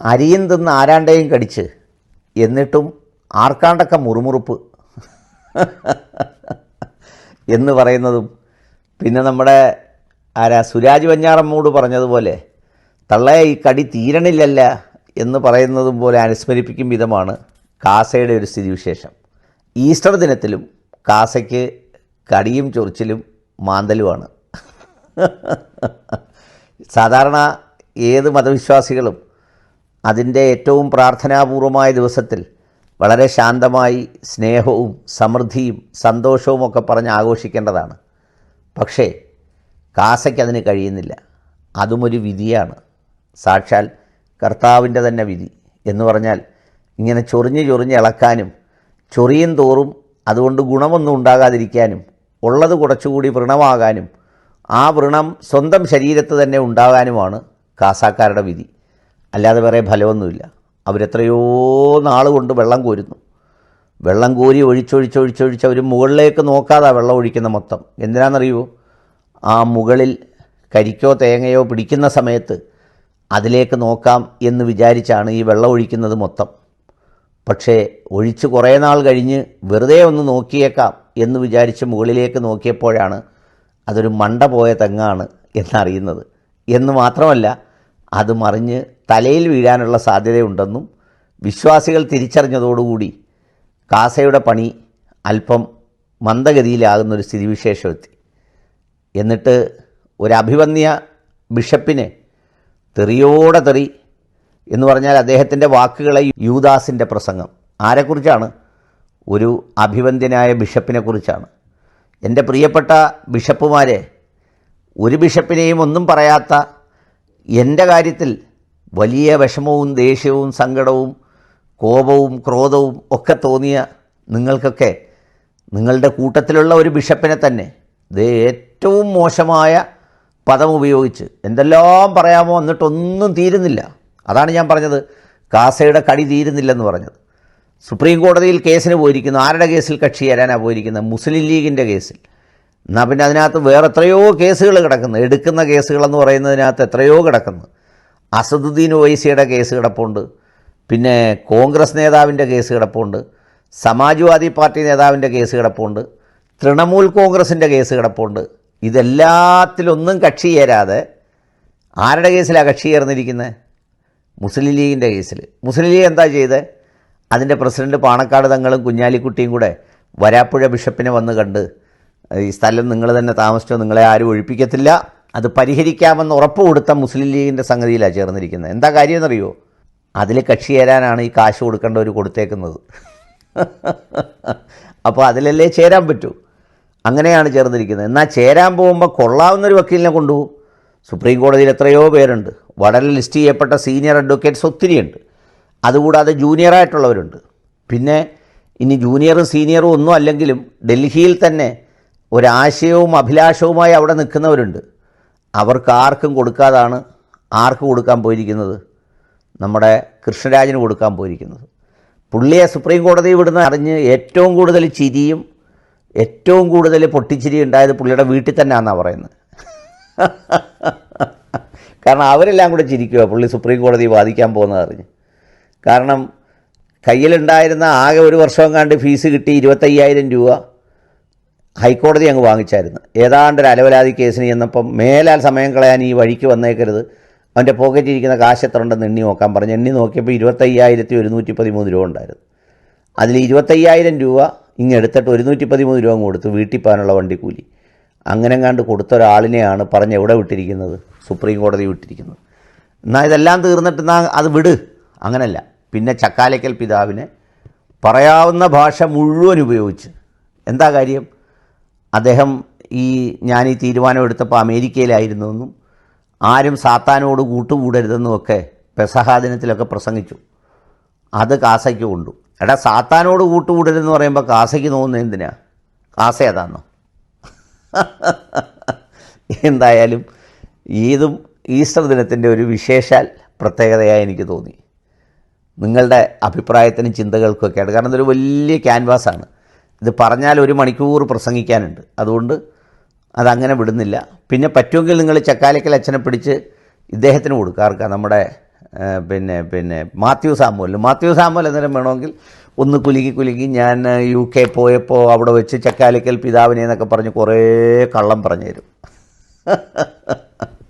അരിയും തിന്ന് ആരാണ്ടേയും കടിച്ച് എന്നിട്ടും ആർക്കാണ്ടൊക്കെ മുറുമുറുപ്പ് എന്ന് പറയുന്നതും, പിന്നെ നമ്മുടെ സുരാജ് വെഞ്ഞാറമ്മൂട് പറഞ്ഞതുപോലെ തള്ളേ ഈ കടി തീരണില്ലല്ല എന്ന് പറയുന്നതും പോലെ അനുസ്മരിപ്പിക്കും വിധമാണ് കാസയുടെ ഒരു സ്ഥിതിവിശേഷം. ഈസ്റ്റർ ദിനത്തിലും കാസയ്ക്ക് കടിയും ചൊറിച്ചിലും മാന്തലുമാണ്. സാധാരണ ഏത് മതവിശ്വാസികളും അതിൻ്റെ ഏറ്റവും പ്രാർത്ഥനാപൂർവമായ ദിവസത്തിൽ വളരെ ശാന്തമായി സ്നേഹവും സമൃദ്ധിയും സന്തോഷവും ഒക്കെ പറഞ്ഞ് ആഘോഷിക്കേണ്ടതാണ്. പക്ഷേ കാസയ്ക്കതിന് കഴിയുന്നില്ല. അതുമൊരു വിധിയാണ്, സാക്ഷാൽ കർത്താവിൻ്റെ തന്നെ വിധി എന്ന് പറഞ്ഞാൽ ഇങ്ങനെ ചൊറിഞ്ഞ് ഇളക്കാനും ചൊറിയും തോറും അതുകൊണ്ട് ഗുണമൊന്നും ഉണ്ടാകാതിരിക്കാനും ഉള്ളത് കുറച്ചുകൂടി വ്രണമാകാനും ആ വ്രണം സ്വന്തം ശരീരത്ത് തന്നെ ഉണ്ടാകാനുമാണ് കാസാക്കാരുടെ വിധി. അല്ലാതെ വേറെ ഫലമൊന്നുമില്ല. അവരെത്രയോ നാൾ കൊണ്ട് വെള്ളം കോരുന്നു. വെള്ളം കോരി ഒഴിച്ചൊഴിച്ചൊഴിച്ചൊഴിച്ച് അവർ മുകളിലേക്ക് നോക്കാതെ വെള്ളം ഒഴിക്കുന്ന മൊത്തം. എന്തിനാണെന്നറിയുമോ? ആ മുകളിൽ കരിക്കോ തേങ്ങയോ പിടിക്കുന്ന സമയത്ത് അതിലേക്ക് നോക്കാം എന്ന് വിചാരിച്ചാണ് ഈ വെള്ളം ഒഴിക്കുന്നത് മൊത്തം. പക്ഷേ ഒഴിച്ച് കുറേ നാൾ കഴിഞ്ഞ് വെറുതെ ഒന്ന് നോക്കിയേക്കാം എന്ന് വിചാരിച്ച് മുകളിലേക്ക് നോക്കിയപ്പോഴാണ് അതൊരു മണ്ട പോയ തെങ്ങാണ് എന്നറിയുന്നത്. എന്ന് മാത്രമല്ല, അത് മറിഞ്ഞ് തലയിൽ വീഴാനുള്ള സാധ്യതയുണ്ടെന്നും വിശ്വാസികൾ തിരിച്ചറിഞ്ഞതോടുകൂടി കാസയുടെ പണി അല്പം മന്ദഗതിയിലാകുന്നൊരു സ്ഥിതിവിശേഷമെത്തി. എന്നിട്ട് ഒരു അഭിവന്യ ബിഷപ്പിനെ തെറിയോടെ തെറി എന്ന് പറഞ്ഞാൽ അദ്ദേഹത്തിൻ്റെ വാക്കുകളെ യൂദാസിൻ്റെ പ്രസംഗം. ആരെക്കുറിച്ചാണ്? ഒരു അഭിവന്ദ്യനായ ബിഷപ്പിനെക്കുറിച്ചാണ്. എൻ്റെ പ്രിയപ്പെട്ട ബിഷപ്പുമാരെ, ഒരു ബിഷപ്പിനെയും ഒന്നും പറയാത്ത എൻ്റെ കാര്യത്തിൽ വലിയ വിഷമവും ദേഷ്യവും സങ്കടവും കോപവും ക്രോധവും ഒക്കെ തോന്നിയ നിങ്ങൾക്കൊക്കെ നിങ്ങളുടെ കൂട്ടത്തിലുള്ള ഒരു ബിഷപ്പിനെ തന്നെ ഏറ്റവും മോശമായ പദം ഉപയോഗിച്ച് എന്തെല്ലാം പറയാമോ എന്നിട്ടൊന്നും തീരുന്നില്ല. അതാണ് ഞാൻ പറഞ്ഞത്, കാസയുടെ കടി തീരുന്നില്ലെന്ന് പറഞ്ഞത്. സുപ്രീം കോടതിയിൽ കേസിന് പോയിരിക്കുന്നു. ആരുടെ കേസിൽ കക്ഷി ചേരാനാണ് പോയിരിക്കുന്നത്? മുസ്ലിം ലീഗിൻ്റെ കേസിൽ. എന്നാൽ പിന്നെ അതിനകത്ത് വേറെ എത്രയോ കേസുകൾ കിടക്കുന്നു. എടുക്കുന്ന കേസുകളെന്ന് പറയുന്നതിനകത്ത് എത്രയോ കിടക്കുന്നു. അസദുദ്ദീൻ ഒവൈസിയുടെ കേസ് കിടപ്പുണ്ട്, പിന്നെ കോൺഗ്രസ് നേതാവിൻ്റെ കേസ് കിടപ്പുണ്ട്, സമാജ്വാദി പാർട്ടി നേതാവിൻ്റെ കേസ് കിടപ്പുണ്ട്, തൃണമൂൽ കോൺഗ്രസിൻ്റെ കേസ് കിടപ്പുണ്ട്. ഇതെല്ലാത്തിലൊന്നും കക്ഷി ചേരാതെ ആരുടെ കേസിലാണ് കക്ഷി ചേർന്നിരിക്കുന്നത്? മുസ്ലിം ലീഗിൻ്റെ കേസിൽ. മുസ്ലിം ലീഗ് എന്താ ചെയ്തത്? അതിൻ്റെ പ്രസിഡന്റ് പാണക്കാട് തങ്ങളും കുഞ്ഞാലിക്കുട്ടിയും കൂടെ വരാപ്പുഴ ബിഷപ്പിനെ വന്ന് കണ്ട്, ഈ സ്ഥലം നിങ്ങൾ തന്നെ താമസിച്ചോ, നിങ്ങളെ ആരും ഒഴിപ്പിക്കത്തില്ല, അത് പരിഹരിക്കാമെന്ന് ഉറപ്പ് കൊടുത്ത മുസ്ലിം ലീഗിൻ്റെ സംഗതിയിലാണ് ചേർന്നിരിക്കുന്നത്. എന്താ കാര്യമെന്നറിയോ? അതിൽ കക്ഷി ചേരാനാണ് ഈ കാശ് കൊടുക്കേണ്ടവർ കൊടുത്തേക്കുന്നത്. അപ്പോൾ അതിലല്ലേ ചേരാൻ പറ്റൂ. അങ്ങനെയാണ് ചേർന്നിരിക്കുന്നത്. എന്നാൽ ചേരാൻ പോകുമ്പോൾ കൊള്ളാവുന്നൊരു വക്കീലിനെ കൊണ്ടുപോകും. സുപ്രീം കോടതിയിൽ എത്രയോ പേരുണ്ട്. വളരെ ലിസ്റ്റ് ചെയ്യപ്പെട്ട സീനിയർ അഡ്വക്കേറ്റ്സ് ഒത്തിരിയുണ്ട്. അതുകൂടാതെ ജൂനിയറായിട്ടുള്ളവരുണ്ട്. പിന്നെ ഇനി ജൂനിയറും സീനിയറും ഒന്നും അല്ലെങ്കിലും ഡൽഹിയിൽ തന്നെ ഒരാശയവും അഭിലാഷവുമായി അവിടെ നിൽക്കുന്നവരുണ്ട്. അവർക്ക് ആർക്കും കൊടുക്കാതാണ് ആർക്ക് കൊടുക്കാൻ പോയിരിക്കുന്നത്? നമ്മുടെ കൃഷ്ണരാജിന് കൊടുക്കാൻ പോയിരിക്കുന്നത്. പുള്ളിയെ സുപ്രീം കോടതി വിടുന്ന അറിഞ്ഞ് ഏറ്റവും കൂടുതൽ ചിരിയും ഏറ്റവും കൂടുതൽ പൊട്ടിച്ചിരി ഉണ്ടായത് പുള്ളിയുടെ വീട്ടിൽ തന്നെയാണെന്നാണ് പറയുന്നത്. കാരണം അവരെല്ലാം കൂടെ ചിരിക്കുക പുള്ളി സുപ്രീം കോടതി വാദിക്കാൻ പോകുന്നത് അറിഞ്ഞ്. കാരണം കയ്യിലുണ്ടായിരുന്ന ആകെ ഒരു വർഷം കണ്ട് ഫീസ് കിട്ടി 25,000 രൂപ ഹൈക്കോടതി അങ്ങ് വാങ്ങിച്ചായിരുന്നു. ഏതാണ്ടൊരു അലവലാതി കേസിന് ചെന്നപ്പം മേലാൽ സമയം കളയാൻ ഈ വഴിക്ക് വന്നേക്കരുത്, അവൻ്റെ പോക്കറ്റിൽ ഇരിക്കുന്ന കാശ് എത്ര ഉണ്ടെന്ന് എണ്ണി നോക്കാൻ പറഞ്ഞു. എണ്ണി നോക്കിയപ്പോൾ 25,113 രൂപ ഉണ്ടായിരുന്നു. അതിൽ 25,000 രൂപ ഇങ്ങെടുത്തിട്ട് 113 രൂപ കൊടുത്തു വീട്ടിൽ പോകാനുള്ള വണ്ടിക്കൂലി. അങ്ങനെ കണ്ട് കൊടുത്ത ഒരാളിനെയാണ് പറഞ്ഞ് എവിടെ വിട്ടിരിക്കുന്നത്? സുപ്രീം കോടതി വിട്ടിരിക്കുന്നത്. എന്നാൽ ഇതെല്ലാം തീർന്നിട്ട് അത് വിട്. അങ്ങനല്ല, പിന്നെ ചക്കാലയ്ക്കൽ പിതാവിനെ പറയാവുന്ന ഭാഷ മുഴുവൻ ഉപയോഗിച്ച്. എന്താ കാര്യം? അദ്ദേഹം ഞാൻ ഈ തീരുമാനം എടുത്തപ്പോൾ അമേരിക്കയിലായിരുന്നുവെന്നും ആരും സാത്താനോട് കൂട്ടുകൂടരുതെന്നുമൊക്കെ പെസഹാ ദിനത്തിലൊക്കെ പ്രസംഗിച്ചു. അത് കാസയ്ക്ക് കൊണ്ടു. എടാ, സാത്താനോട് കൂട്ടുകൂടരുതെന്ന് പറയുമ്പോൾ കാസയ്ക്ക് തോന്നുന്നത് എന്തിനാ? കാസ അതാണോ? എന്തായാലും ഈദും ഈസ്റ്റർ ദിനത്തിൻ്റെ ഒരു വിശേഷാൽ പ്രത്യേകതയായി എനിക്ക് തോന്നി. നിങ്ങളുടെ അഭിപ്രായത്തിനും ചിന്തകൾക്കൊക്കെയാണ്. കാരണം ഇതൊരു വലിയ ക്യാൻവാസാണ്. ഇത് പറഞ്ഞാൽ 1 മണിക്കൂർ പ്രസംഗിക്കാനുണ്ട്. അതുകൊണ്ട് അതങ്ങനെ വിടുന്നില്ല. പിന്നെ പറ്റുമെങ്കിൽ നിങ്ങൾ ചക്കാലയ്ക്കൽ അച്ഛനെ പിടിച്ച് ഇദ്ദേഹത്തിന് കൊടുക്കുക. ആർക്കാ? നമ്മുടെ പിന്നെ മാത്യു സാമുവൽ അന്നേരം വേണമെങ്കിൽ ഒന്ന് കുലുക്കി ഞാൻ UK പോയപ്പോൾ അവിടെ വെച്ച് ചക്കാലിക്കൽ പിതാവിനെ എന്നൊക്കെ പറഞ്ഞ് കുറേ കള്ളം പറഞ്ഞു തരും.